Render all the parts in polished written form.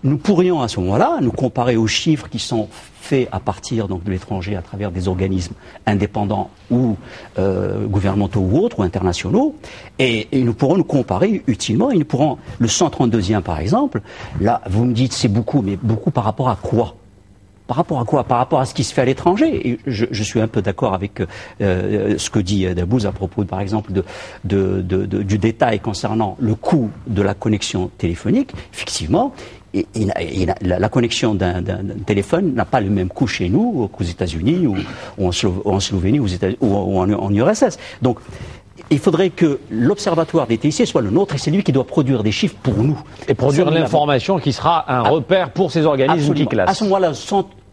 nous pourrions à ce moment-là nous comparer aux chiffres qui sont faits à partir donc, de l'étranger à travers des organismes indépendants ou gouvernementaux ou autres, ou internationaux, et nous pourrons nous comparer utilement, et nous pourrons, le 132e par exemple, là vous me dites c'est beaucoup, mais beaucoup par rapport à quoi ? Par rapport à quoi ? Par rapport à ce qui se fait à l'étranger. Et je suis un peu d'accord avec ce que dit Dabouz à propos, par exemple, du détail concernant le coût de la connexion téléphonique. Effectivement, la connexion d'un téléphone n'a pas le même coût chez nous qu'aux États-Unis ou en Slovénie ou en URSS. Donc, il faudrait que l'Observatoire des TIC soit le nôtre et c'est lui qui doit produire des chiffres pour nous. Et produire l'information qui sera un repère pour ces organismes qui classent. À ce moment-là,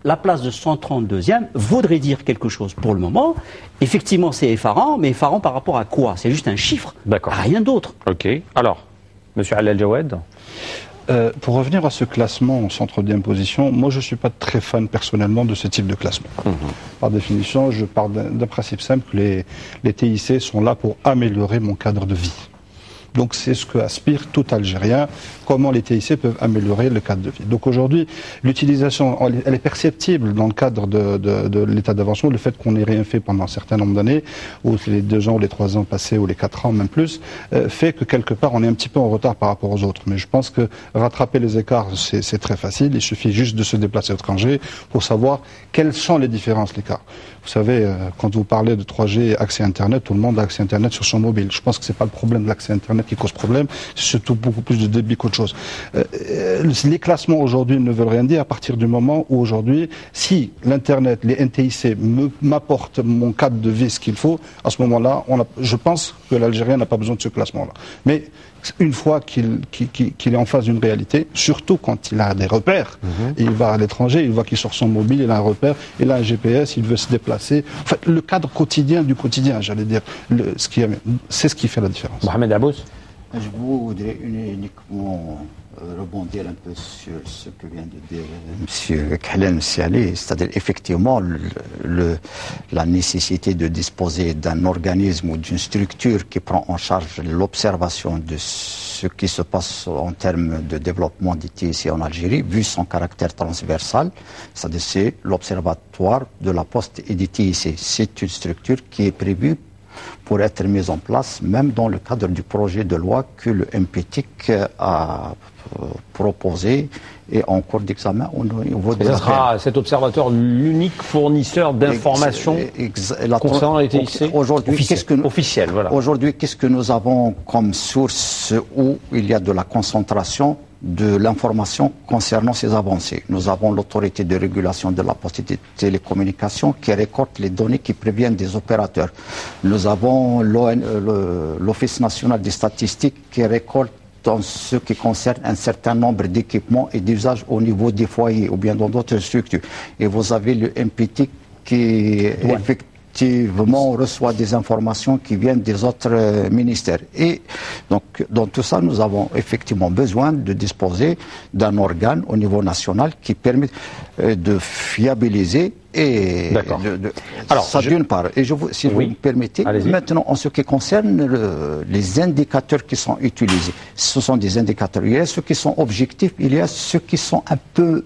la place de 132e voudrait dire quelque chose pour le moment. Effectivement, c'est effarant, mais effarant par rapport à quoi ? C'est juste un chiffre, rien d'autre. Ok. Alors, M. Alel Jawed ? Pour revenir à ce classement en centre d'imposition, moi je ne suis pas très fan personnellement de ce type de classement. Par définition, je pars d'un principe simple, les TIC sont là pour améliorer mon cadre de vie. Donc c'est ce que aspire tout Algérien, comment les TIC peuvent améliorer le cadre de vie. Donc aujourd'hui, l'utilisation, elle est perceptible dans le cadre de l'état d'avancement, le fait qu'on n'ait rien fait pendant un certain nombre d'années, ou les 2 ans ou les 3 ans passés, ou les 4 ans même plus, fait que quelque part on est un petit peu en retard par rapport aux autres. Mais je pense que rattraper les écarts, c'est très facile, il suffit juste de se déplacer à l'étranger pour savoir quelles sont les différences, l'écart. Vous savez, quand vous parlez de 3G et accès Internet, tout le monde a accès Internet sur son mobile. Je pense que c'est pas le problème de l'accès Internet qui cause problème, c'est surtout beaucoup plus de débit qu'autre chose. Les classements aujourd'hui ne veulent rien dire à partir du moment où aujourd'hui, si l'Internet, les NTIC m'apportent mon cadre de vie, ce qu'il faut, à ce moment-là, je pense que l'Algérien n'a pas besoin de ce classement-là. Mais une fois qu'il est en face d'une réalité, surtout quand il a des repères, il va à l'étranger, il voit qu'il sort son mobile, il a un repère, il a un GPS, il veut se déplacer. En fait, le cadre quotidien du quotidien, j'allais dire, c'est ce qui fait la différence. Mohamed Dabouz. Je voudrais uniquement rebondir un peu sur ce que vient de dire M. Khalem Siali, c'est-à-dire effectivement la nécessité de disposer d'un organisme ou d'une structure qui prend en charge l'observation de ce qui se passe en termes de développement des TIC en Algérie, vu son caractère transversal, c'est-à-dire c'est l'Observatoire de la Poste et des TIC. C'est une structure qui est prévue pour être mise en place, même dans le cadre du projet de loi que le MPTIC a proposé et en cours d'examen au niveau de ce sera cet observateur l'unique fournisseur d'informations concernant les TIC officiel, voilà. Aujourd'hui, qu'est-ce que nous avons comme source où il y a de la concentration de l'information concernant ces avancées? Nous avons l'autorité de régulation de la poste et des télécommunications qui récolte les données qui proviennent des opérateurs. Nous avons l'Office national des statistiques qui récolte dans ce qui concerne un certain nombre d'équipements et d'usages au niveau des foyers ou bien dans d'autres structures. Et vous avez le MPT qui effectivement reçoit des informations qui viennent des autres ministères. Et donc, dans tout ça, nous avons effectivement besoin de disposer d'un organe au niveau national qui permet de fiabiliser et alors, ça d'une part. Et si vous me permettez, maintenant, en ce qui concerne les indicateurs qui sont utilisés, ce sont des indicateurs. Il y a ceux qui sont objectifs, il y a ceux qui sont un peu,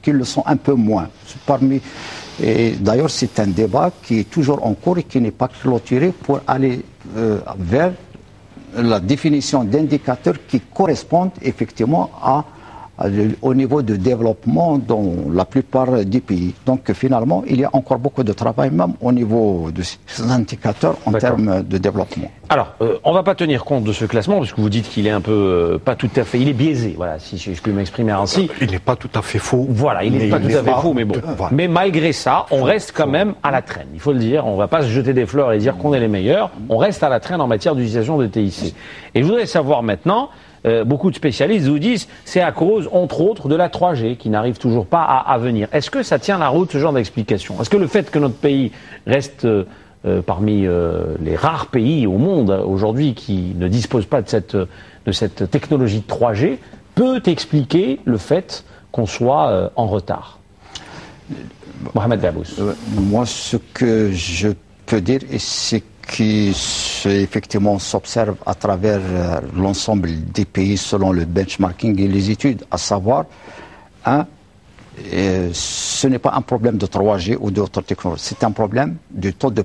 qui le sont un peu moins. Et d'ailleurs, c'est un débat qui est toujours en cours et qui n'est pas clôturé pour aller vers la définition d'indicateurs qui correspondent effectivement au niveau de développement dans la plupart des pays. Donc finalement, il y a encore beaucoup de travail, même au niveau de ces indicateurs en termes de développement. Alors, on ne va pas tenir compte de ce classement, parce que vous dites qu'il est un peu, pas tout à fait, il est biaisé, voilà, si je puis m'exprimer ainsi. Il n'est pas tout à fait faux. Voilà, il n'est pas tout à fait faux, mais bon. Mais malgré ça, on reste quand même à la traîne, il faut le dire. On ne va pas se jeter des fleurs et dire qu'on est les meilleurs. On reste à la traîne en matière d'utilisation de TIC. Et je voudrais savoir maintenant, beaucoup de spécialistes vous disent c'est à cause, entre autres, de la 3G qui n'arrive toujours pas à venir. Est-ce que ça tient la route, ce genre d'explication? Est-ce que le fait que notre pays reste parmi les rares pays au monde aujourd'hui qui ne disposent pas de cette technologie de 3G peut expliquer le fait qu'on soit en retard? Mohamed Dabouz. Moi, ce que je peux dire, c'est qui effectivement s'observe à travers l'ensemble des pays selon le benchmarking et les études, à savoir, ce n'est pas un problème de 3G ou d'autres technologies, c'est un problème du taux de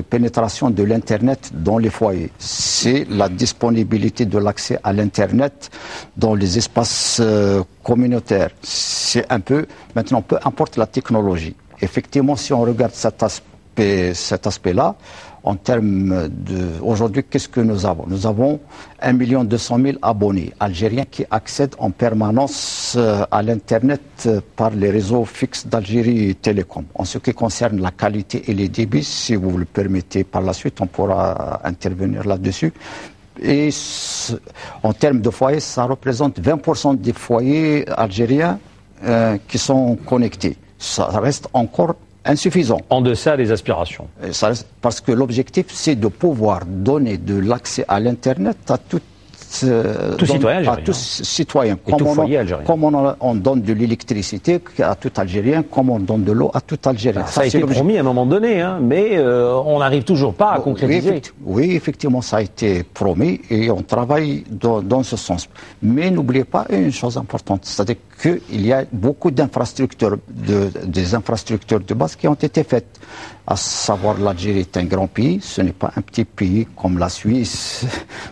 pénétration de l'Internet dans les foyers. C'est la disponibilité de l'accès à l'Internet dans les espaces communautaires. C'est un peu, maintenant, peu importe la technologie. Effectivement, si on regarde cet aspect-là, en termes de... Aujourd'hui, qu'est-ce que nous avons? Nous avons 1 200 000 abonnés algériens qui accèdent en permanence à l'Internet par les réseaux fixes d'Algérie Télécom. En ce qui concerne la qualité et les débits, si vous le permettez par la suite, on pourra intervenir là-dessus. Et en termes de foyers, ça représente 20% des foyers algériens qui sont connectés. Ça reste encore insuffisant. En deçà des aspirations. Parce que l'objectif, c'est de pouvoir donner de l'accès à l'Internet à tout citoyen. Comme on donne de l'électricité à tout Algérien, comme on donne de l'eau à tout Algérien. Alors, ça a été promis à un moment donné, mais on n'arrive toujours pas à concrétiser. Oui, effectivement, ça a été promis et on travaille dans ce sens. Mais n'oubliez pas une chose importante, c'est-à-dire qu'il y a beaucoup d'infrastructures, des infrastructures de base qui ont été faites. À savoir, l'Algérie est un grand pays, ce n'est pas un petit pays comme la Suisse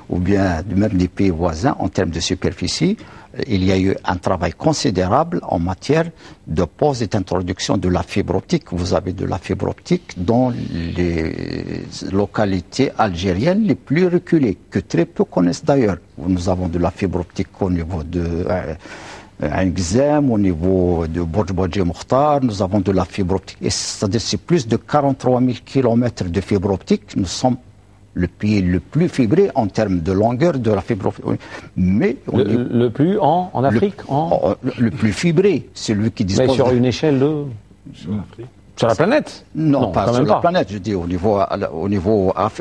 ou bien même des pays voisins en termes de superficie. Il y a eu un travail considérable en matière de pose et d'introduction de la fibre optique. Vous avez de la fibre optique dans les localités algériennes les plus reculées, que très peu connaissent d'ailleurs. Nous avons de la fibre optique au niveau de... un Gzem, au niveau de Bodj Mokhtar, nous avons de la fibre optique. C'est-à-dire c'est plus de 43 000 km de fibre optique. Nous sommes le pays le plus fibré en termes de longueur de la fibre optique. Mais le plus en Afrique le plus fibré, c'est lui qui dispose... Mais sur une échelle de... Sur la planète? Non, pas sur la planète, je dis au niveau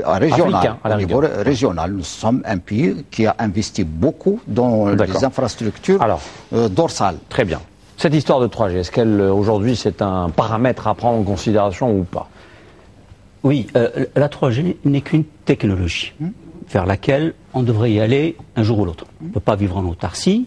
régional. Africain, au niveau régional, nous sommes un pays qui a investi beaucoup dans les infrastructures dorsales. Très bien. Cette histoire de 3G, est-ce qu'elle, aujourd'hui, c'est un paramètre à prendre en considération ou pas? Oui, la 3G n'est qu'une technologie vers laquelle on devrait y aller un jour ou l'autre. On ne peut pas vivre en autarcie.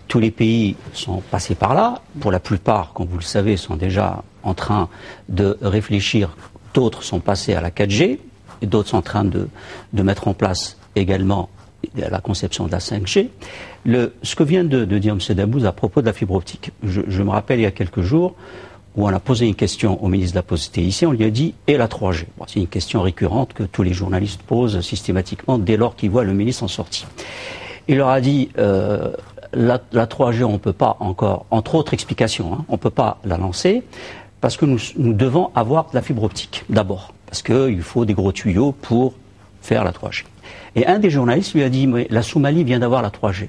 Tous les pays sont passés par là. Pour la plupart, comme vous le savez, sont déjà en train de réfléchir. D'autres sont passés à la 4G et d'autres sont en train de mettre en place également la conception de la 5G. Ce que vient de dire M. Dabouz à propos de la fibre optique, je me rappelle il y a quelques jours où on a posé une question au ministre de la Poste ici, on lui a dit « et la 3G ?» C'est une question récurrente que tous les journalistes posent systématiquement dès lors qu'ils voient le ministre en sortie. Il leur a dit la 3G, on ne peut pas encore, entre autres explications, on ne peut pas la lancer parce que nous devons avoir de la fibre optique, d'abord, parce qu'il faut des gros tuyaux pour faire la 3G. Et un des journalistes lui a dit, mais la Somalie vient d'avoir la 3G.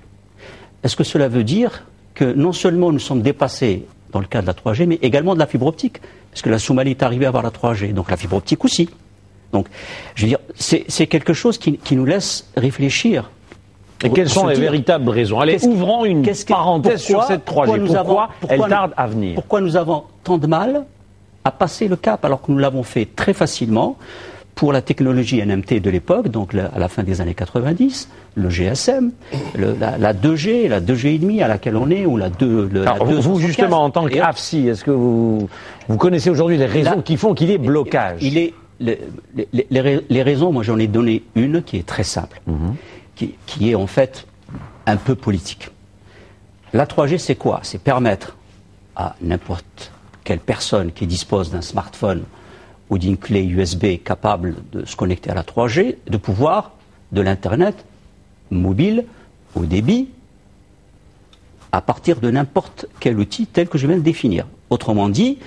Est-ce que cela veut dire que non seulement nous sommes dépassés dans le cas de la 3G, mais également de la fibre optique? Parce que la Somalie est arrivée à avoir la 3G, donc la fibre optique aussi. Donc, je veux dire, c'est quelque chose qui nous laisse réfléchir. Et quelles sont les véritables raisons? Allez, ouvrons une parenthèse sur cette 3G. Pourquoi elle tarde à venir? Pourquoi nous avons tant de mal à passer le cap alors que nous l'avons fait très facilement pour la technologie NMT de l'époque, donc à la fin des années 90, le GSM, la 2G, la 2G,5 à laquelle on est, ou la 2... Alors, vous, justement, en tant qu'AFSI, est-ce que vous connaissez aujourd'hui les raisons qui font qu'il y ait blocage? Les raisons, moi j'en ai donné une qui est très simple. Qui est en fait un peu politique. La 3G, c'est quoi? C'est permettre à n'importe quelle personne qui dispose d'un smartphone ou d'une clé USB capable de se connecter à la 3G, de pouvoir de l'Internet mobile au débit à partir de n'importe quel outil tel que je viens de définir. Autrement dit,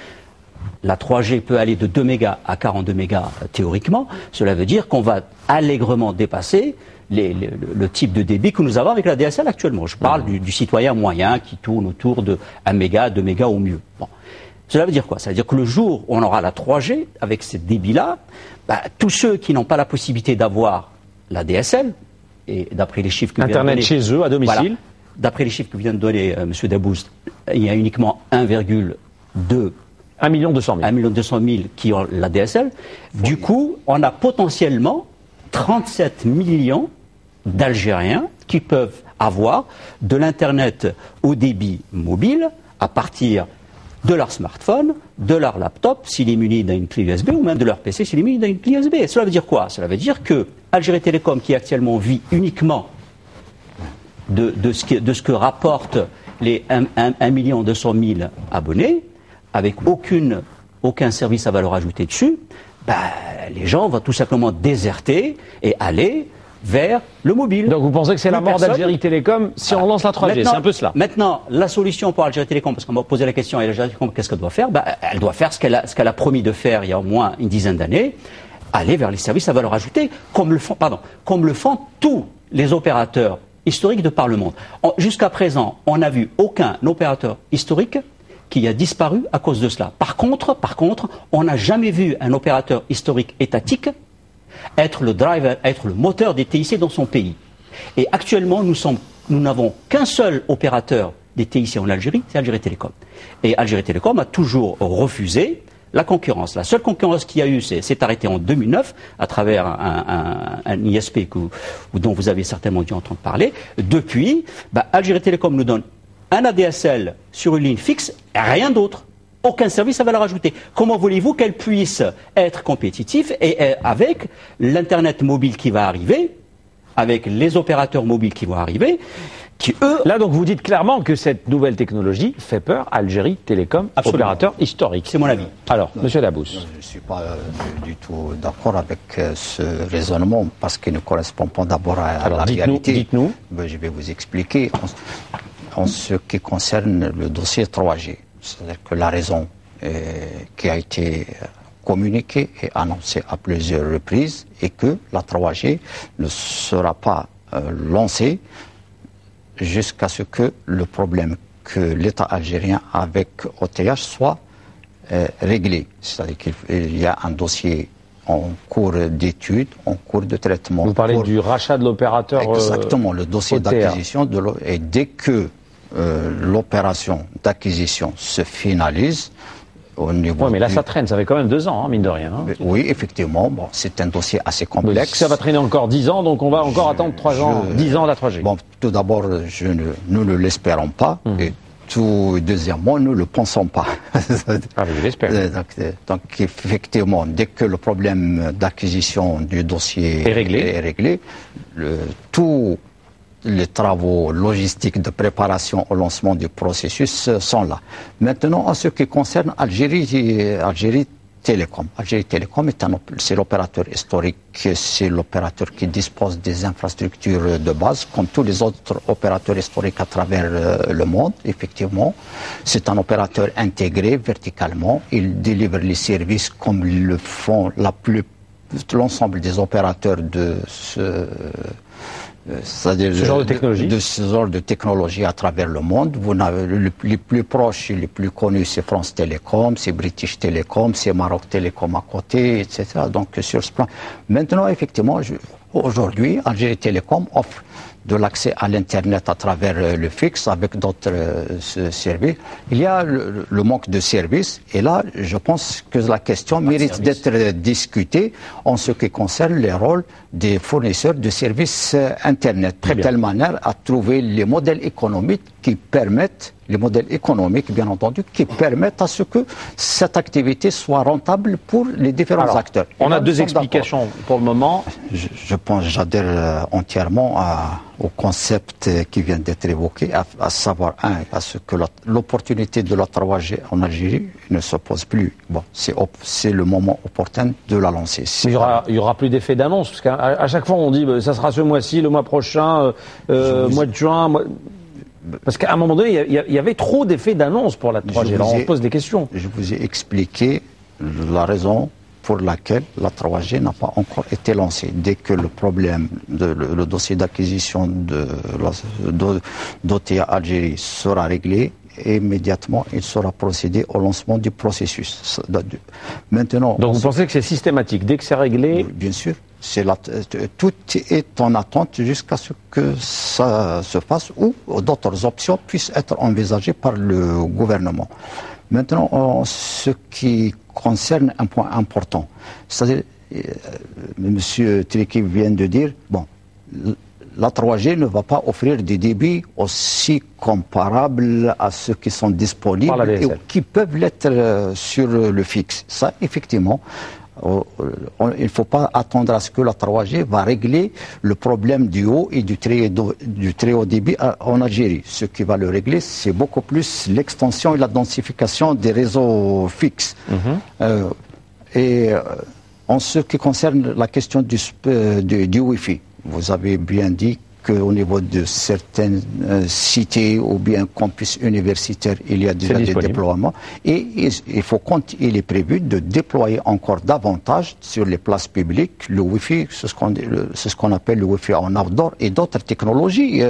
la 3G peut aller de 2 mégas à 42 mégas théoriquement. Cela veut dire qu'on va allègrement dépasser le type de débit que nous avons avec la DSL actuellement. Je parle du citoyen moyen qui tourne autour de 1 méga, 2 mégas au mieux. Bon. Cela veut dire quoi? Ça veut dire que le jour où on aura la 3G, avec ce débit-là, tous ceux qui n'ont pas la possibilité d'avoir la DSL, et d'après les chiffres que Internet chez eux, à domicile, voilà, d'après les chiffres que vient de donner M. Dabouz, il y a uniquement 1,2 1 200 000. 1 200 000 qui ont la DSL. Du coup, on a potentiellement 37 millions d'Algériens qui peuvent avoir de l'Internet au débit mobile à partir de leur smartphone, de leur laptop, s'il est muni d'une clé USB, ou même de leur PC, s'il est muni d'une clé USB. Et cela veut dire quoi? Cela veut dire que Algérie Télécom, qui actuellement vit uniquement de ce que rapportent les 1 200 000 abonnés, avec aucun service à valeur ajoutée dessus, les gens vont tout simplement déserter et aller vers le mobile. Donc vous pensez que c'est la mort d'Algérie Télécom si on lance la 3G? C'est un peu cela. Maintenant, la solution pour Algérie Télécom, parce qu'on m'a posé la question, et Algérie Télécom, qu'est-ce qu'elle doit faire? Elle doit faire ce qu'elle a promis de faire il y a au moins une dizaine d'années, aller vers les services à valeur ajoutée, comme le font tous les opérateurs historiques de par le monde. Jusqu'à présent, on n'a vu aucun opérateur historique qui a disparu à cause de cela. Par contre, on n'a jamais vu un opérateur historique étatique être le driver, être le moteur des TIC dans son pays. Et actuellement, nous n'avons qu'un seul opérateur des TIC en Algérie, c'est Algérie Télécom. Et Algérie Télécom a toujours refusé la concurrence. La seule concurrence qu'il y a eu, c'est arrêté en 2009 à travers un ISP dont vous avez certainement dû entendre parler. Depuis, Algérie Télécom nous donne un ADSL sur une ligne fixe et rien d'autre. Aucun service à valeur ajoutée. Comment voulez-vous qu'elle puisse être compétitive et avec l'Internet mobile qui va arriver, avec les opérateurs mobiles qui vont arriver, qui eux... Là, donc, vous dites clairement que cette nouvelle technologie fait peur à Algérie Télécom, absolument, opérateur historique. C'est mon avis. Alors, monsieur Labous. Je ne suis pas du tout d'accord avec ce raisonnement parce qu'il ne correspond pas d'abord à la réalité. Dites-nous. Je vais vous expliquer. En ce qui concerne le dossier 3G, c'est-à-dire que la raison qui a été communiquée et annoncée à plusieurs reprises est que la 3G ne sera pas lancée jusqu'à ce que le problème que l'État algérien avec OTH soit réglé. C'est-à-dire qu'il y a un dossier en cours d'étude, en cours de traitement. Vous parlez du rachat de l'opérateur. Exactement, le dossier d'acquisition et dès que l'opération d'acquisition se finalise au niveau... Oui, mais là, ça traîne, ça fait quand même 2 ans, mine de rien. Oui, effectivement, c'est un dossier assez complexe. Ça va traîner encore 10 ans, donc on va encore attendre 10 ans la 3G. Bon, tout d'abord, nous ne l'espérons pas, et deuxièmement, nous ne le pensons pas. Je l'espère. Donc, effectivement, dès que le problème d'acquisition du dossier est réglé, tous les travaux logistiques de préparation au lancement du processus sont là. Maintenant, en ce qui concerne Algérie Télécom. Algérie Télécom c'est l'opérateur historique, c'est l'opérateur qui dispose des infrastructures de base, comme tous les autres opérateurs historiques à travers le monde, effectivement. C'est un opérateur intégré verticalement. Il délivre les services comme le font l'ensemble des opérateurs de c'est-à-dire ce genre de technologie. De ce genre de technologie à travers le monde. Vous n'avez les plus proches et les plus connus, c'est France Télécom, c'est British Telecom, c'est Maroc Télécom à côté, etc. Donc sur ce plan. Maintenant, effectivement, aujourd'hui, Algérie Télécom offre de l'accès à l'Internet à travers le fixe avec d'autres services. Il y a le manque de services et là, je pense que la question mérite d'être discutée en ce qui concerne les rôles des fournisseurs de services Internet, de telle manière à trouver les modèles économiques qui permettent, bien entendu, qui permettent à ce que cette activité soit rentable pour les différents acteurs. On a 2 explications pour le moment. Je pense, j'adhère entièrement au concept qui vient d'être évoqué, à savoir, à ce que l'opportunité de la 3G en Algérie ne se pose plus. Bon, c'est le moment opportun de la lancer. Il y aura plus d'effet d'annonce, parce qu'à chaque fois on dit ça sera ce mois-ci, le mois prochain, mois de juin. Parce qu'à un moment donné, il y avait trop d'effets d'annonce pour la 3G. Alors on pose des questions. Je vous ai expliqué la raison pour laquelle la 3G n'a pas encore été lancée. Dès que le problème, le dossier d'acquisition d'OTA Algérie sera réglé, immédiatement il sera procédé au lancement du processus. Maintenant, donc vous pensez que c'est systématique, dès que c'est réglé? Bien sûr. Tout est en attente jusqu'à ce que ça se fasse ou d'autres options puissent être envisagées par le gouvernement. Maintenant, en ce qui concerne un point important, c'est-à-dire, M. Triki vient de dire, bon, la 3G ne va pas offrir des débits aussi comparables à ceux qui sont disponibles et qui peuvent l'être sur le fixe. Ça, effectivement, il ne faut pas attendre à ce que la 3G va régler le problème du haut et du très haut débit en Algérie. Ce qui va le régler, c'est beaucoup plus l'extension et la densification des réseaux fixes. En ce qui concerne la question du Wi-Fi, vous avez bien dit qu'au niveau de certaines cités ou bien campus universitaires, il y a déjà des déploiements. Et il est prévu de déployer encore davantage sur les places publiques le Wi-Fi, c'est ce qu'on appelle le Wi-Fi en outdoor et d'autres technologies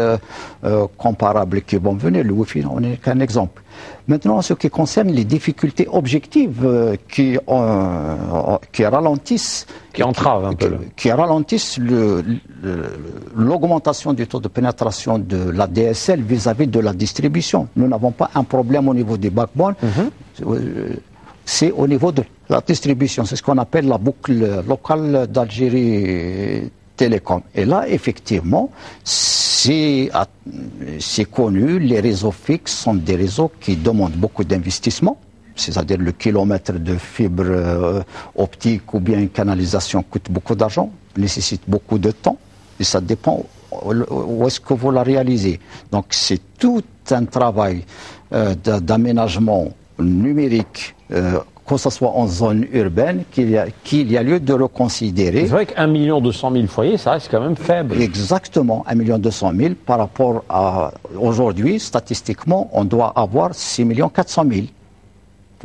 comparables qui vont venir. Le Wi-Fi n'en est qu'un exemple. Maintenant, en ce qui concerne les difficultés objectives qui ralentissent, qui entravent un peu, qui ralentissent l'augmentation du taux de pénétration de la DSL vis-à-vis de la distribution. Nous n'avons pas un problème au niveau des backbones, c'est au niveau de la distribution. C'est ce qu'on appelle la boucle locale d'Algérie Télécom. Et là, effectivement, c'est connu, les réseaux fixes sont des réseaux qui demandent beaucoup d'investissement, c'est-à-dire le kilomètre de fibre optique ou bien une canalisation coûte beaucoup d'argent, nécessite beaucoup de temps, et ça dépend où est-ce que vous la réalisez. Donc c'est tout un travail d'aménagement numérique, que ce soit en zone urbaine, qu'il y a lieu de reconsidérer. C'est vrai qu'1 200 000 foyers, ça reste quand même faible. Exactement, 1 200 000 par rapport à aujourd'hui, statistiquement, on doit avoir 6 400 000.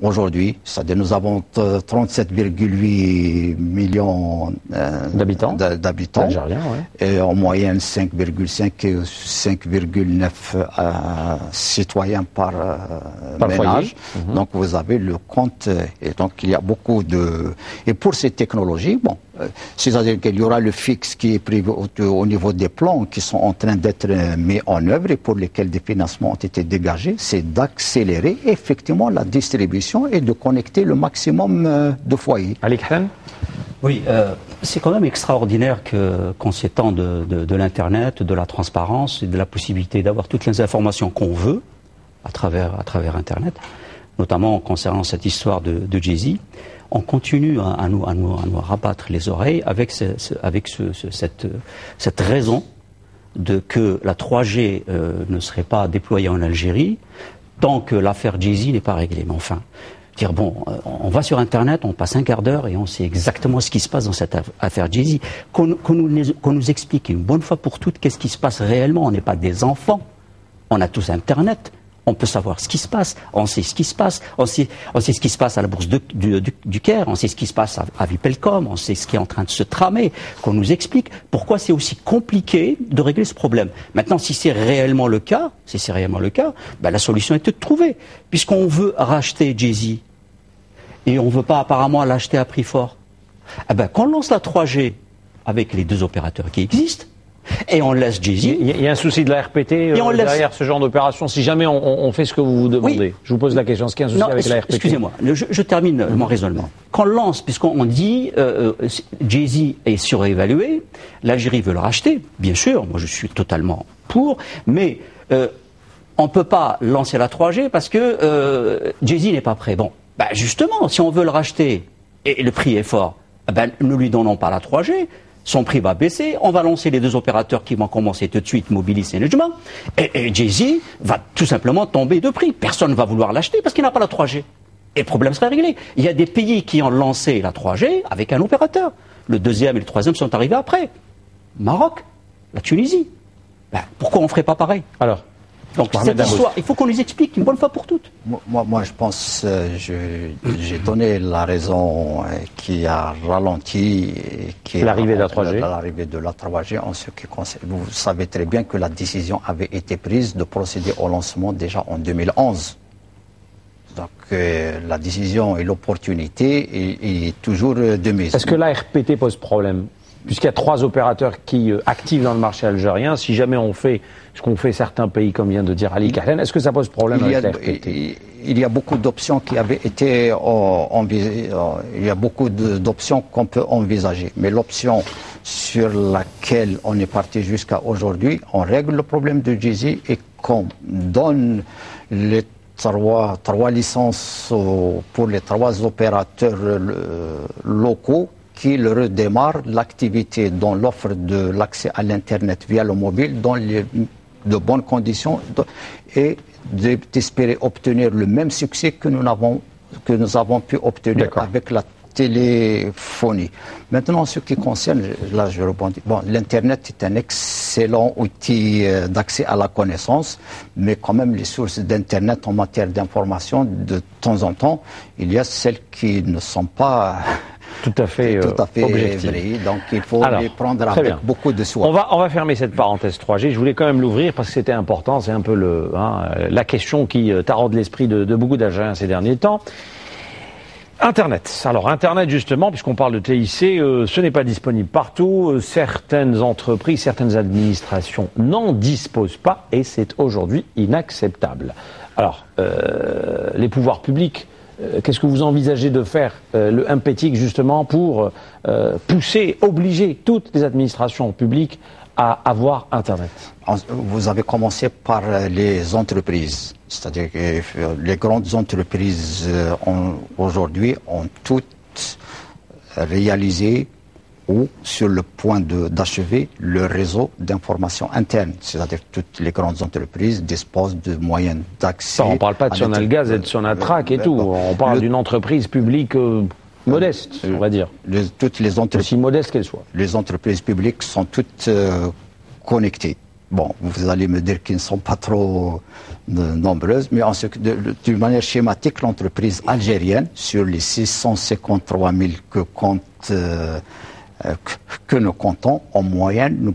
Aujourd'hui, c'est-à-dire nous avons 37,8 millions d'habitants, et en moyenne 5,5 et 5,9 citoyens par ménage. Donc vous avez le compte, et donc il y a beaucoup de... Et pour ces technologies, bon, c'est-à-dire qu'il y aura le fixe qui est prévu au niveau des plans qui sont en train d'être mis en œuvre et pour lesquels des financements ont été dégagés, c'est d'accélérer effectivement la distribution et de connecter le maximum de foyers. Ali Khan ? Oui, c'est quand même extraordinaire qu'en ces temps de l'Internet, de la transparence et de la possibilité d'avoir toutes les informations qu'on veut à travers Internet, notamment concernant cette histoire de Jay-Z, on continue à nous rabattre les oreilles avec cette raison que la 3G ne serait pas déployée en Algérie tant que l'affaire Jay-Z n'est pas réglée. Mais enfin, dire bon, on va sur Internet, on passe un quart d'heure et on sait exactement ce qui se passe dans cette affaire Jay-Z. Qu'on nous explique une bonne fois pour toutes qu'est-ce qui se passe réellement. On n'est pas des enfants, on a tous Internet. On peut savoir ce qui se passe, on sait ce qui se passe, on sait ce qui se passe à la bourse du Caire, on sait ce qui se passe à Vipelcom, on sait ce qui est en train de se tramer, qu'on nous explique pourquoi c'est aussi compliqué de régler ce problème. Maintenant, si c'est réellement le cas, ben la solution est toute trouvée, puisqu'on veut racheter Jay-Z et on ne veut pas apparemment l'acheter à prix fort. Eh ben, qu'on lance la 3G avec les deux opérateurs qui existent, et on laisse Jay-Z. Il y a un souci de la RPT derrière ce genre d'opération, si jamais on fait ce que vous vous demandez. Oui. Je vous pose la question, est-ce qu'il y a un souci avec la RPT ? Excusez-moi, je termine mon raisonnement. Qu'on lance, puisqu'on dit Jay-Z est surévalué, l'Algérie veut le racheter, bien sûr, moi je suis totalement pour, mais on ne peut pas lancer la 3G parce que Jay-Z n'est pas prêt. Bon, ben justement, si on veut le racheter et le prix est fort, ben ne lui donnons pas la 3G. Son prix va baisser, on va lancer les deux opérateurs qui vont commencer tout de suite, Mobilis et Nejma, et Jay-Z va tout simplement tomber de prix. Personne ne va vouloir l'acheter parce qu'il n'a pas la 3G. Et le problème sera réglé. Il y a des pays qui ont lancé la 3G avec un opérateur. Le deuxième et le troisième sont arrivés après. Maroc, la Tunisie. Ben, pourquoi on ne ferait pas pareil ? Alors, donc cette histoire, il faut qu'on nous explique une bonne fois pour toutes. Moi je pense, j'ai donné la raison qui a ralenti, qui est l'arrivée de la 3G. L'arrivée de la 3G en ce qui concerne. Vous savez très bien que la décision avait été prise de procéder au lancement déjà en 2011. Donc la décision et l'opportunité est toujours de mise. Est-ce que la RPT pose problème ? puisqu'il y a 3 opérateurs qui actifs dans le marché algérien, si jamais on fait ce qu'ont fait certains pays, comme vient de dire Ali Kahlen, est-ce que ça pose problème avec la FTT? Il y a beaucoup d'options qui avaient été envisagées. Il y a beaucoup d'options qu'on peut envisager. Mais l'option sur laquelle on est parti jusqu'à aujourd'hui, on règle le problème de Djezzy et qu'on donne les trois licences pour les 3 opérateurs locaux qui redémarrent l'activité dans l'offre de l'accès à l'Internet via le mobile dans de bonnes conditions et d'espérer obtenir le même succès que nous avons pu obtenir avec la téléphonie. Maintenant, en ce qui concerne, là je rebondis, l'Internet est un excellent outil d'accès à la connaissance, mais quand même les sources d'Internet en matière d'information, de temps en temps, il y a celles qui ne sont pas tout à fait vrai. Donc il faut les prendre avec beaucoup de soin. On va fermer cette parenthèse 3G. Je voulais quand même l'ouvrir parce que c'était important. C'est un peu la question qui taraude l'esprit de beaucoup d'Algériens ces derniers temps. Internet. Alors Internet justement, puisqu'on parle de TIC, ce n'est pas disponible partout. Certaines entreprises, certaines administrations n'en disposent pas et c'est aujourd'hui inacceptable. Alors, les pouvoirs publics, qu'est-ce que vous envisagez de faire, le MPTIC justement, pour pousser, obliger toutes les administrations publiques à avoir Internet? Vous avez commencé par les entreprises, c'est-à-dire que les grandes entreprises aujourd'hui ont toutes réalisé ou sur le point d'achever le réseau d'information interne. C'est-à-dire que toutes les grandes entreprises disposent de moyens d'accès. On ne parle pas de Sonalgaz et de Sonatrach et tout. On parle d'une entreprise publique modeste, on va dire. Toutes les entreprises, aussi modeste qu'elles soient. Les entreprises publiques sont toutes connectées. Bon, vous allez me dire qu'ils ne sont pas trop nombreuses, mais d'une manière schématique, l'entreprise algérienne, sur les 653 000 que nous comptons, en moyenne,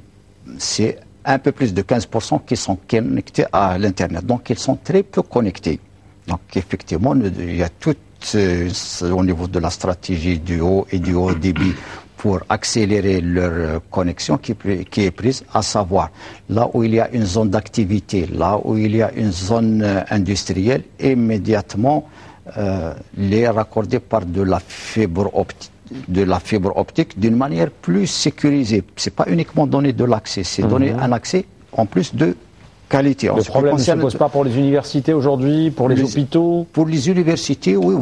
c'est un peu plus de 15% qui sont connectés à l'Internet. Donc, ils sont très peu connectés. Donc, effectivement, il y a tout au niveau de la stratégie du haut et du haut débit pour accélérer leur connexion qui est prise, à savoir là où il y a une zone d'activité, là où il y a une zone industrielle, immédiatement les raccorder par de la fibre optique d'une manière plus sécurisée. C'est pas uniquement donner de l'accès, c'est donner un accès en plus de qualité. Le problème ne se pose pas pour les universités aujourd'hui, pour les hôpitaux? Pour les universités, oui.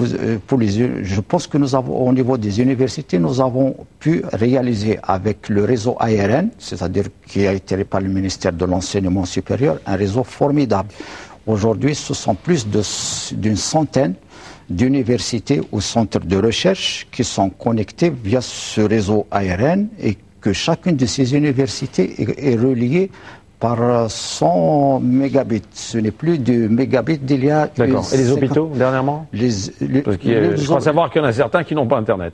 Je pense que nous avons, au niveau des universités, nous avons pu réaliser avec le réseau ARN, c'est-à-dire qui a été par le ministère de l'Enseignement supérieur, un réseau formidable. Aujourd'hui, ce sont plus d'une centaine d'universités ou centres de recherche qui sont connectés via ce réseau ARN et que chacune de ces universités est reliée par 100 mégabits. Ce n'est plus de mégabits d'il y a... D'accord. Et les hôpitaux, dernièrement? Parce je crois savoir qu'il y en a certains qui n'ont pas Internet.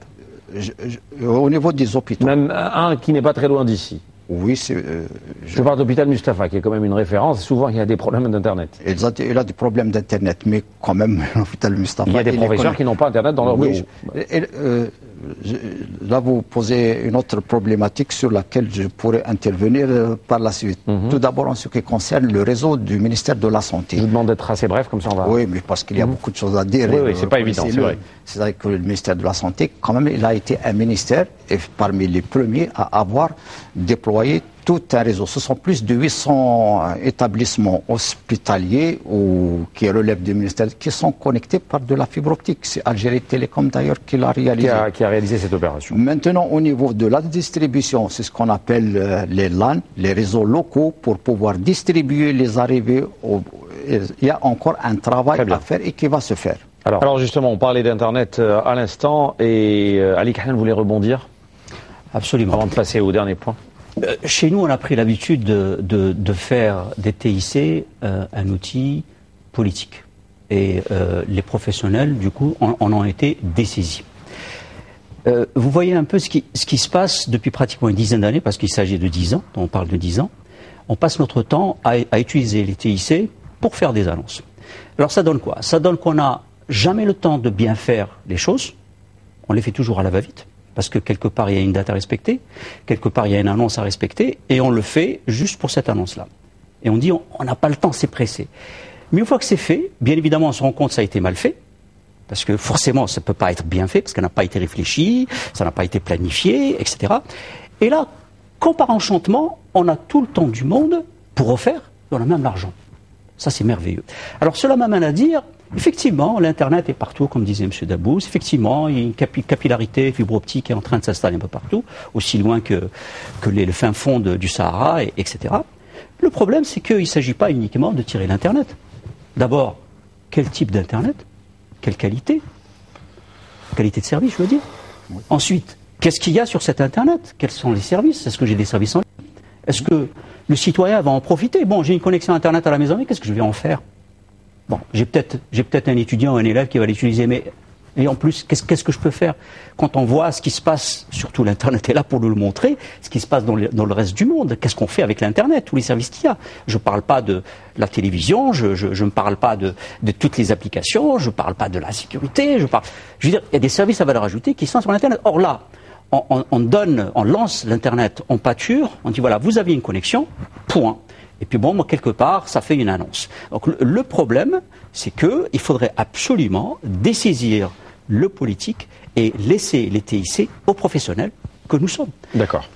Au niveau des hôpitaux. Même un qui n'est pas très loin d'ici. Oui, je parle d'hôpital Mustapha, qui est quand même une référence. Souvent, il y a des problèmes d'Internet. Il a des problèmes d'Internet, mais quand même, l'hôpital Mustapha... Il y a des professeurs qui n'ont pas Internet dans leur bureau. Là, vous posez une autre problématique sur laquelle je pourrais intervenir par la suite. Tout d'abord, en ce qui concerne le réseau du ministère de la Santé. Je vous demande d'être assez bref, comme ça on va... Oui, mais parce qu'il y a beaucoup de choses à dire. Oui, c'est pas évident, c'est vrai. C'est-à-dire que le ministère de la Santé, quand même, il a été un ministère, et parmi les premiers à avoir déployé tout un réseau. Ce sont plus de 800 établissements hospitaliers qui relèvent du ministère, qui sont connectés par de la fibre optique. C'est Algérie Télécom d'ailleurs qui l'a réalisé. Qui a réalisé cette opération. Maintenant, au niveau de la distribution, c'est ce qu'on appelle les LAN, les réseaux locaux, pour pouvoir distribuer les arrivées. Il y a encore un travail à faire et qui va se faire. Alors justement, on parlait d'Internet à l'instant et Ali Kahlen voulait rebondir. Absolument. Avant de passer au dernier point. Chez nous, on a pris l'habitude de faire des TIC un outil politique. Et les professionnels, du coup, en ont été dessaisis. Vous voyez un peu ce qui se passe depuis pratiquement une dizaine d'années, parce qu'il s'agit de 10 ans, on parle de 10 ans. On passe notre temps à utiliser les TIC pour faire des annonces. Alors ça donne quoi? Ça donne qu'on n'a jamais le temps de bien faire les choses. On les fait toujours à la va-vite. parce que quelque part il y a une date à respecter, quelque part il y a une annonce à respecter, et on le fait juste pour cette annonce-là. Et on dit on n'a pas le temps, c'est pressé. Mais une fois que c'est fait, bien évidemment on se rend compte que ça a été mal fait, parce que forcément ça ne peut pas être bien fait, parce que ça n'a pas été réfléchi, ça n'a pas été planifié, etc. Et là, comme par enchantement, on a tout le temps du monde pour refaire, et on a même l'argent. Ça c'est merveilleux. Alors cela m'amène à dire, effectivement, l'Internet est partout, comme disait M. Dabous. Effectivement, il y a une capillarité fibre optique est en train de s'installer un peu partout, aussi loin que le fin fond du Sahara, etc. Le problème, c'est qu'il ne s'agit pas uniquement de tirer l'Internet. D'abord, quel type d'Internet? Quelle qualité? Qualité de service, je veux dire. Oui. Ensuite, qu'est-ce qu'il y a sur cet Internet? Quels sont les services? Est-ce que j'ai des services en ligne? Est-ce que le citoyen va en profiter? Bon, j'ai une connexion Internet à la maison, mais qu'est-ce que je vais en faire? Bon, j'ai peut-être un étudiant ou un élève qui va l'utiliser, mais et en plus, qu'est-ce que je peux faire? Quand on voit ce qui se passe, surtout l'Internet est là pour nous le montrer, ce qui se passe dans le reste du monde, qu'est-ce qu'on fait avec l'Internet, tous les services qu'il y a? Je ne parle pas de la télévision, je ne parle pas de toutes les applications, je ne parle pas de la sécurité, je veux dire, il y a des services à valeur ajoutée qui sont sur l'Internet. Or là, on lance l'Internet en pâture, on dit voilà, vous avez une connexion, point. Et puis bon, moi, quelque part, ça fait une annonce. Donc le problème, c'est qu'il faudrait absolument dessaisir le politique et laisser les TIC aux professionnels que nous sommes. D'accord.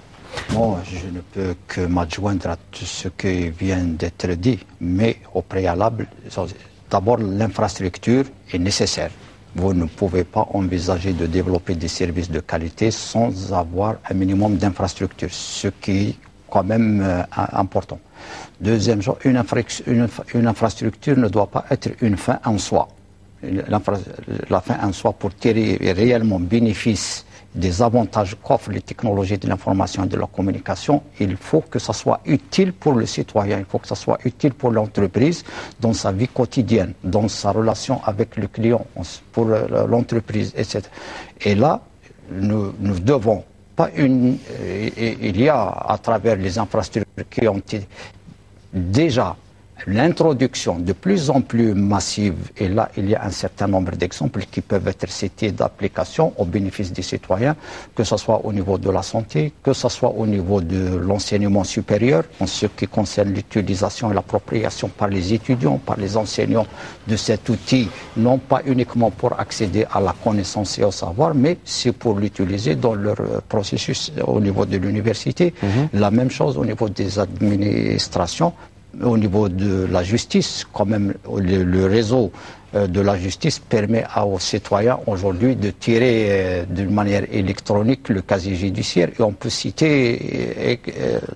Moi, je ne peux que m'adjoindre à tout ce qui vient d'être dit, mais au préalable, d'abord, l'infrastructure est nécessaire. Vous ne pouvez pas envisager de développer des services de qualité sans avoir un minimum d'infrastructure, ce qui est quand même important. Deuxième chose, une infrastructure ne doit pas être une fin en soi. La fin en soi, pour tirer réellement bénéfice des avantages qu'offrent les technologies de l'information et de la communication, il faut que ça soit utile pour le citoyen, il faut que ça soit utile pour l'entreprise dans sa vie quotidienne, dans sa relation avec le client, pour l'entreprise, etc. Et là, nous devons pas il y a à travers les infrastructures qui ont été déjà l'introduction de plus en plus massive, et là il y a un certain nombre d'exemples qui peuvent être cités d'applications au bénéfice des citoyens, que ce soit au niveau de la santé, que ce soit au niveau de l'enseignement supérieur, en ce qui concerne l'utilisation et l'appropriation par les étudiants, par les enseignants de cet outil, non pas uniquement pour accéder à la connaissance et au savoir, mais c'est pour l'utiliser dans leur processus au niveau de l'université. La même chose au niveau des administrations. Au niveau de la justice, quand même, le réseau de la justice permet aux citoyens aujourd'hui de tirer d'une manière électronique le casier judiciaire, et on peut citer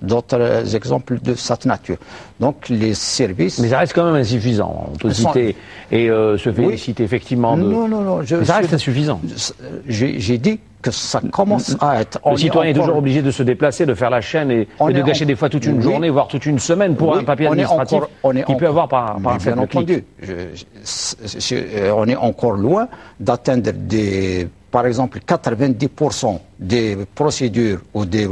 d'autres exemples de cette nature. Donc les services... Mais ça reste quand même insuffisant. On peut citer et se féliciter effectivement de... Non. Mais ça reste insuffisant. J'ai dit que ça commence à être... Le citoyen est toujours obligé de se déplacer, de faire la chaîne et de gâcher des fois toute une journée, voire toute une semaine pour un papier administratif qu'il peut avoir par un simple clic. On est encore loin d'atteindre par exemple 90% des procédures ou des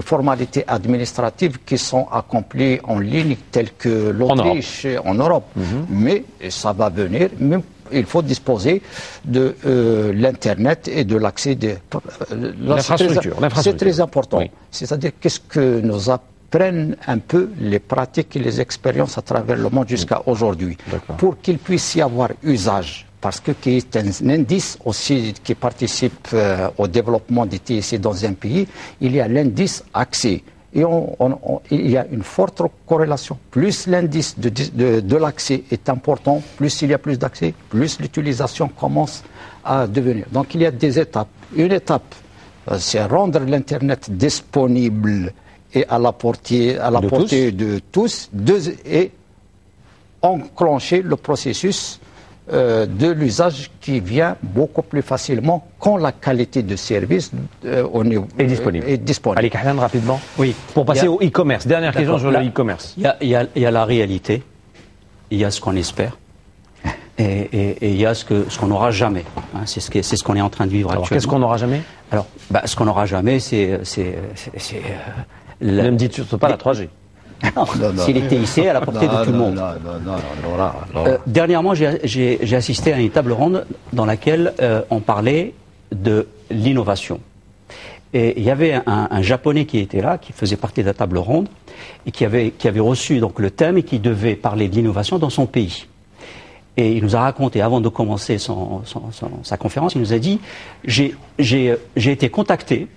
formalités administratives qui sont accomplies en ligne, telles que l'Autriche en Europe. Mais ça va venir, même il faut disposer de l'Internet et de l'accès de l'infrastructure. C'est très important. Oui. C'est-à-dire qu'est-ce que nous apprennent un peu les pratiques et les expériences à travers le monde jusqu'à aujourd'hui, pour qu'il puisse y avoir usage. Parce que qui est un indice aussi qui participe au développement des TIC dans un pays, il y a l'indice accès. Et il y a une forte corrélation. Plus l'indice de l'accès est important, plus il y a plus d'accès, plus l'utilisation commence à devenir. Donc il y a des étapes. Une étape, c'est rendre l'Internet disponible et à la portée de tous, et enclencher le processus de l'usage qui vient beaucoup plus facilement quand la qualité de service est disponible. Allez, Kahlan, rapidement. Oui. Pour passer au e-commerce. Dernière question sur le e-commerce. Il y a la réalité, il y a ce qu'on espère, et il y a ce qu'on n'aura jamais. Hein, c'est ce qu'on est en train de vivre actuellement. Qu'est-ce qu'on n'aura jamais? Alors, ce qu'on n'aura jamais, c'est ne me dites surtout pas la 3G. Non, s'il est TIC à la portée de tout le monde. Dernièrement, j'ai assisté à une table ronde dans laquelle on parlait de l'innovation. Et il y avait un Japonais qui était là, qui faisait partie de la table ronde, et qui avait reçu donc le thème et qui devait parler de l'innovation dans son pays. Et il nous a raconté, avant de commencer sa conférence, il nous a dit j'ai été contacté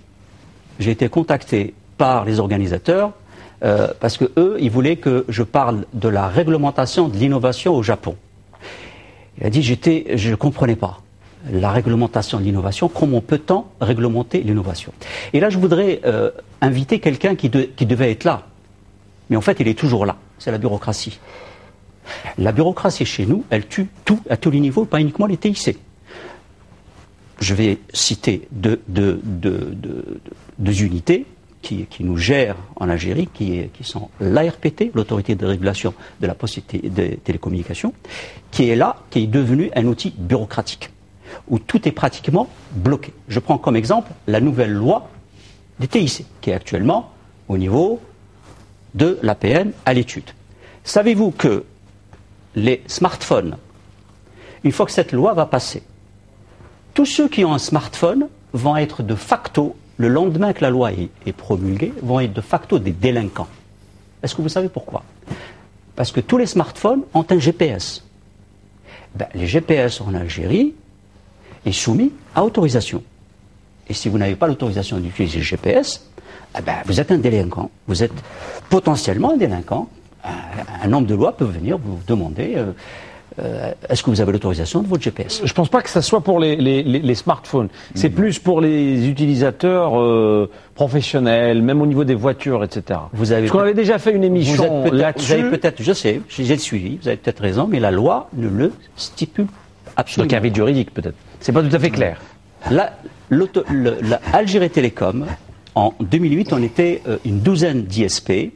par les organisateurs parce que eux, ils voulaient que je parle de la réglementation de l'innovation au Japon. Il a dit je ne comprenais pas la réglementation de l'innovation. Comment peut-on réglementer l'innovation? Et là, je voudrais inviter quelqu'un qui devait être là, mais en fait, il est toujours là. C'est la bureaucratie. La bureaucratie chez nous, elle tue tout à tous les niveaux, pas uniquement les TIC. Je vais citer deux unités qui nous gèrent en Algérie, qui sont l'ARPT, l'autorité de régulation de la poste et des télécommunications, qui est là, qui est devenu un outil bureaucratique, où tout est pratiquement bloqué. Je prends comme exemple la nouvelle loi des TIC, qui est actuellement au niveau de l'APN à l'étude. Savez-vous que les smartphones, une fois que cette loi va passer, tous ceux qui ont un smartphone vont être de facto, le lendemain que la loi est promulguée, vont être de facto des délinquants. Est-ce que vous savez pourquoi? Parce que tous les smartphones ont un GPS. Les GPS en Algérie est soumis à autorisation. Et si vous n'avez pas l'autorisation d'utiliser le GPS, vous êtes un délinquant. Vous êtes potentiellement un délinquant. Un homme de loi peut venir vous demander est-ce que vous avez l'autorisation de votre GPS? Je ne pense pas que ça soit pour les smartphones. C'est plus pour les utilisateurs professionnels, même au niveau des voitures, etc. Parce qu'on avait déjà fait une émission là-dessus. Vous avez peut-être, je sais, j'ai le suivi, vous avez peut-être raison, mais la loi ne le stipule absolument. Donc il y a un vide juridique peut-être. C'est pas tout à fait clair. Algérie Télécom, en 2008, on était une douzaine d'ISP.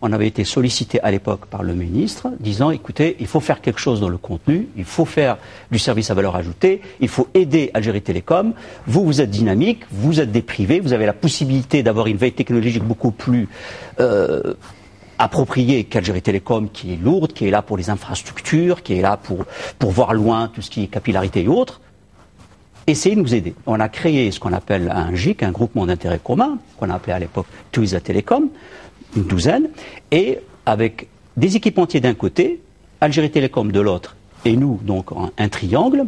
On avait été sollicité à l'époque par le ministre, disant, écoutez, il faut faire quelque chose dans le contenu, il faut faire du service à valeur ajoutée, il faut aider Algérie Télécom. Vous êtes dynamique, vous êtes des privés, vous avez la possibilité d'avoir une veille technologique beaucoup plus appropriée qu'Algérie Télécom, qui est lourde, qui est là pour les infrastructures, qui est là pour voir loin tout ce qui est capillarité et autres. Essayez de nous aider. On a créé ce qu'on appelle un GIC, un groupement d'intérêt commun, qu'on a appelé à l'époque Tuisa Télécom, une douzaine, et avec des équipementiers d'un côté, Algérie Télécom de l'autre, et nous, donc un triangle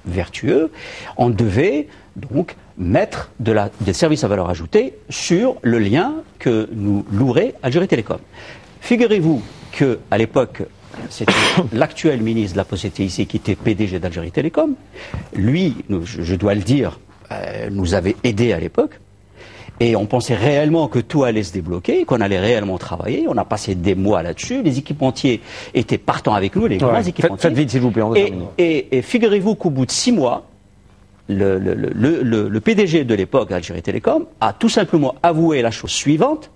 vertueux, on devait donc mettre des services à valeur ajoutée sur le lien que nous louerait Algérie Télécom. Figurez-vous qu'à l'époque, c'était l'actuel ministre de la Poste et TIC qui était PDG d'Algérie Télécom. Lui, je dois le dire, nous avait aidés à l'époque. Et on pensait réellement que tout allait se débloquer, qu'on allait réellement travailler. On a passé des mois là-dessus. Les équipementiers étaient partants avec nous, les grands équipementiers. Faites vite, s'il vous plaît. Et figurez-vous qu'au bout de 6 mois, le PDG de l'époque d'Algérie Télécom a tout simplement avoué la chose suivante.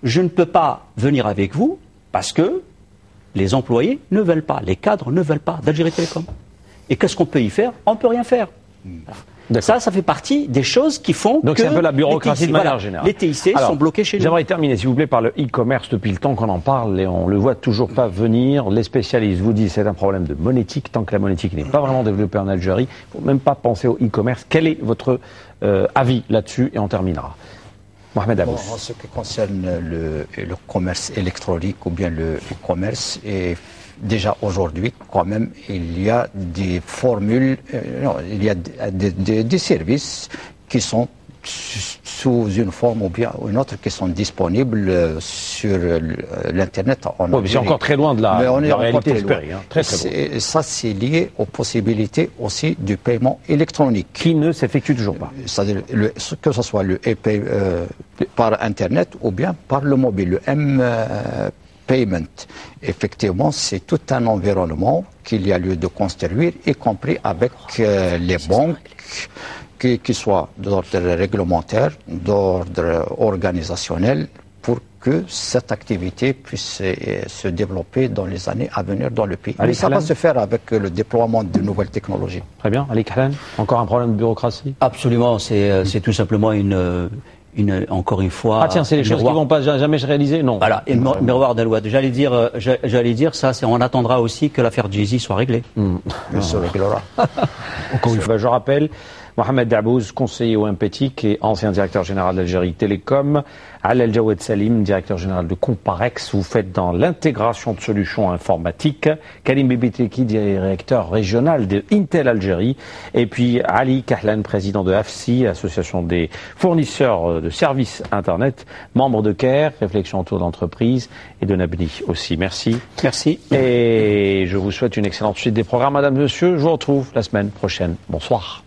Je ne peux pas venir avec vous parce que les employés ne veulent pas, les cadres ne veulent pas d'Algérie Télécom. Et qu'est-ce qu'on peut y faire? On ne peut rien faire. Ça fait partie des choses qui font donc que... c'est un peu la bureaucratie de manière générale. Les TIC sont bloqués chez nous. J'aimerais terminer, s'il vous plaît, par le e-commerce. Depuis le temps qu'on en parle et on le voit toujours pas venir. Les spécialistes vous disent que c'est un problème de monétique. Tant que la monétique n'est pas vraiment développée en Algérie, il ne faut même pas penser au e-commerce. Quel est votre avis là-dessus? Et on terminera. Mohamed Abou. En ce qui concerne le commerce électronique ou bien le e-commerce, déjà aujourd'hui, quand même, il y a des formules, il y a des services qui sont sous une forme ou bien une autre qui sont disponibles sur l'Internet. C'est encore très loin de la réalité espérée. Très loin. Et ça, c'est lié aux possibilités aussi du paiement électronique. Qui ne s'effectue toujours pas. C'est-à-dire que ce soit le par Internet ou bien par le mobile, le payment. Effectivement, c'est tout un environnement qu'il y a lieu de construire, y compris avec les banques, qui soient d'ordre réglementaire, d'ordre organisationnel, pour que cette activité puisse se développer dans les années à venir dans le pays. Mais ça va se faire avec le déploiement de nouvelles technologies. Très bien. Ali Khalane, encore un problème de bureaucratie? Absolument, c'est tout simplement encore une fois... Ah tiens, c'est les choses qui ne vont pas jamais se réaliser? Non. Voilà, et miroir d'Alouad. J'allais dire ça, on attendra aussi que l'affaire Jay-Z soit réglée. Elle se réglera. Encore une fois, je rappelle, Mohamed Dabouz, conseiller au MPTIC et ancien directeur général d'Algérie Télécom. Al El-Jawed Salim, directeur général de Comparex. Vous faites dans l'intégration de solutions informatiques. Karim Bibiteki, directeur régional de Intel Algérie. Et puis Ali Kahlan, président de AFSI, association des fournisseurs de services Internet, membre de CARE, réflexion autour de l'entreprise, et de Nabni aussi. Merci. Merci. Et je vous souhaite une excellente suite des programmes, madame, monsieur. Je vous retrouve la semaine prochaine. Bonsoir.